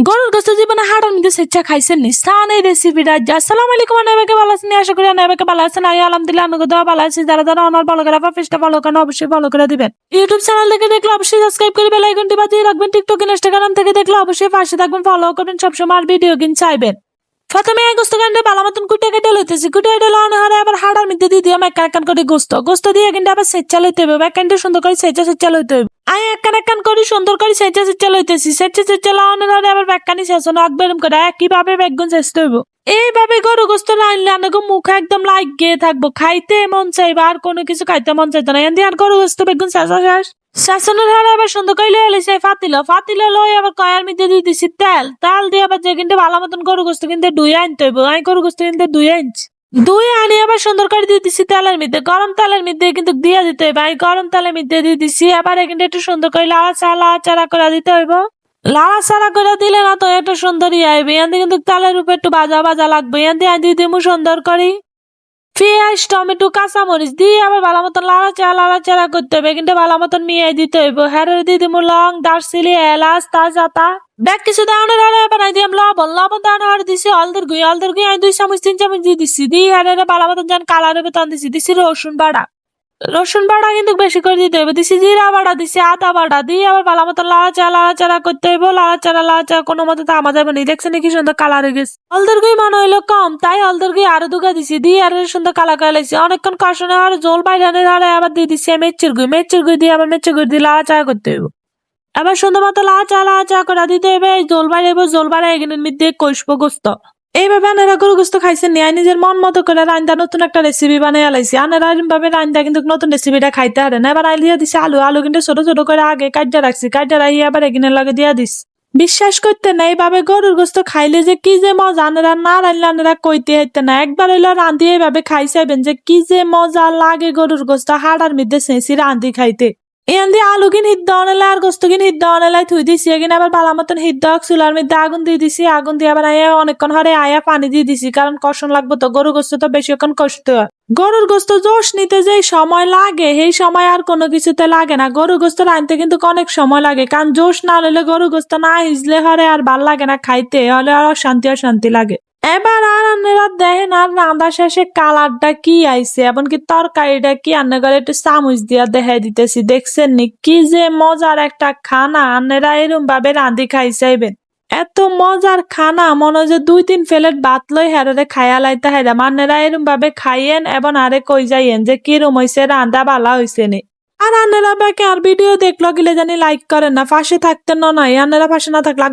গরুর গোস্ত জীবনে হাড়ের মধ্যে স্বেচ্ছা খাইছেন নি স্থান এই রেসিপিটা। আসসালামু আলাইকুম, আনাবাকে ভালো আছেন, আশা করি আনাবাকে ভালো আছেন। আই আলহামদুলিল্লাহ আনুগো দেওয়া ভালো আছি। যারা যারা অনার ভালো করে পেজটা ফলো করেন অবশ্যই ফলো করে দিবেন। ইউটিউব চ্যানেল থেকে দেখলে অবশ্যই সাবস্ক্রাইব করে বেল আইকনটি বাজিয়ে রাখবেন। টিকটক ইনস্টাগ্রাম থেকে দেখলে অবশ্যই পাশে থাকবেন, ফলো করবেন, সবসময় আর ভিডিও কিন চাইবেন। প্রথমে এই গোস্ত কান্ডে ভালো মতন কুটে কেটে লইতেছি। কুটে কেটে লাগানো হলে আবার হাড়ার মধ্যে দিয়ে দিলাম এক কান করে গোস্ত দিয়ে কিন্তু আবার সেচ্চা লইতে হবে। এক কানটা সুন্দর করে সেচ্চা লইতে হবে। আমি এক কান করে সুন্দর করে সেচ্চা লইতেছি। সেচ্চা লাগানোর হলে আবার ব্যাগকানি শেষনো আকবেরম করে কিভাবে ব্যাগগুন চেষ্টা হইব। এইভাবে গরু গোস্ত রাইনলে আমাকে মুখে একদম লাগিয়ে থাকবো, খাইতে মন চাইবা, আর কোনো কিছু খাইতে মন চাইতো না। এন দিয়ে আর গরু গোস্ত বেগুন শেষা শেষ শাসনের হারে আবার সুন্দর করে লয়ে এলিছে ফাতিল লই আবার কয়ার মধ্যে দিয়ে দিছি তেল দিয়ে আবার যে কিন্তু ভালো মতন গরু গোস্ত কিন্তু ধুয়ে আনতে হইব। আমি গরু গোস্ত কিন্তু ধুয়ে আনছি। ধুয়ে আনি আবার সুন্দর করে দিয়ে দিছি তেলের মধ্যে, গরম তেলের মধ্যে কিন্তু দিয়ে দিতে হইব। আমি গরম তেলের মধ্যে দিয়ে দিছি। আবার কিন্তু একটু সুন্দর করে লাড়াচাড়া করে দিতে হইব। লাড়াচাড়া করে দিলে না তো একটা সুন্দর আইবে। এন কিন্তু তেলের উপর একটু ভাজা লাগবে। এন দিয়ে দিয়ে দিমু সুন্দর করে পেঁয়াজ, টমেটো, কাঁচামরিচ দিয়ে আবার ভালো মতন লাড়াচাড়া করতে হবে। কিন্তু ভালো মতন মিয়াই দিতে হইব। হ্যারে দিয়ে দিমু লং, দারচিনি, এলাচ, তেজপাতা। দেখ কিছু দাওনের হারে বানাই দিলাম লবণ দাওনের হারে দিছি হলদের গুঁড়ি আমি 2 চামচ 3 চামচ দিয়ে দিছি। দিয়ে হ্যারে ভালো মতন যেন কালার হবে তখন দিছি রসুন বাটা কিন্তু বেশি করে দিতে হবে। দিছি জিরা বাটা, দিছি আদা বাটা, দিয়ে আবার ভালো মতো লাড়াচাড়া করতে হইব। লাড়াচাড়া কোনো মতো থামা যাবে না। দেখছেন কি সুন্দর কালার হয়ে গেছে। হলদের গুঁড়ি মনে হইলো কম, তাই হলদের গুঁড়ি আরো দুগা দিছি। দিয়ে আরো সুন্দর কালার করে লাগছে। অনেকক্ষণ কষানো আর জল বাইরানের হারে আবার দিয়ে দিছি মেচ্চের গুঁড়ি দিয়ে আবার মেচ্চের গুঁড়ি দিয়ে লাড়াচাড়া করতে হইব। আবার সুন্দর মতো লাড়াচাড়া করে দিতে হবে। জল বাড়াই এখানে মধ্যে কষবো গোস্ত। এইভাবে আনারা গরু গোস্ত খাইছেন নি? নিজের মন মতো করে রান্দা নতুন একটা রেসিপি বানিয়ে লাইছি। আনারা ভাবে রান্দা কিন্তু নতুন রেসিপিটা খাইতে হারে না। এবার আইলিয়া দিছি আলু কিন্তু ছোট করে আগে কাটটা রাখছি। কাটটা রাখি আবার এগিনের লগে দিয়া দিস। বিশ্বাস করতে না এইভাবে গরুর গোস্ত খাইলে যে কি যে মজা, আনারা না রানলে আনারা কইতে হাইতে না। একবার হইলো রান্ধি এইভাবে খাইছাইবেন যে কি যে মজা লাগে গরুর গোস্ত হাড়ার মধ্যে ছেঁচি রান্ধি খাইতে। এন দিয়ে আলু কিন হিদ্দ আনলাই আর গোস্ত কিন হিদ্দ আনলাই থুই দিছি। এখানে আবার ভালো মতন হিদ্দ চুলার মধ্যে আগুন দিয়ে দিছি। আগুন দিয়ে আবার অনেকক্ষণ হরে পানি দিয়ে দিছি, কারণ কষণ লাগবো তো। গরু গোস্ত তো বেশিক্ষণ কষতে হয়। গরুর গোস্ত জোশ নিতে যে সময় লাগে সেই সময় আর কোনো কিছুতে লাগে না। গরু গোস্ত রাঁধতে কিন্তু অনেক সময় লাগে, কারণ জোশ না হলে গরু গোস্ত না হিজলে হরে আর ভাল লাগে না খাইতে, হলে আর অশান্তি লাগে। এবার আর আপনারা দেখেন আর রান্না শেষে কালারটা কি আইছে, এমনকি তরকারিটা কি রান্না করে একটু চামচ দিয়া দেখাই দিতেছি। দেখছেন নি কি যে মজার একটা খানা। আপনারা এরকম ভাবে রাঁধি খাইছাইবেন। এত মজার খানা মনে হয় যে 2-3 প্লেট ভাত লই হেরে খাইয়া লাইতে হাইরাম। আপনারা এরকম ভাবে খাইয়েন এবং আরে কই যাইয়েন যে কিরম হইছে, রান্না ভালা হইছে নি। আর আপনারা বাকি আর ভিডিও দেখলো গিলে জানি লাইক করেন না, পাশে থাকতেন না। আপনারা পাশে না থাকলে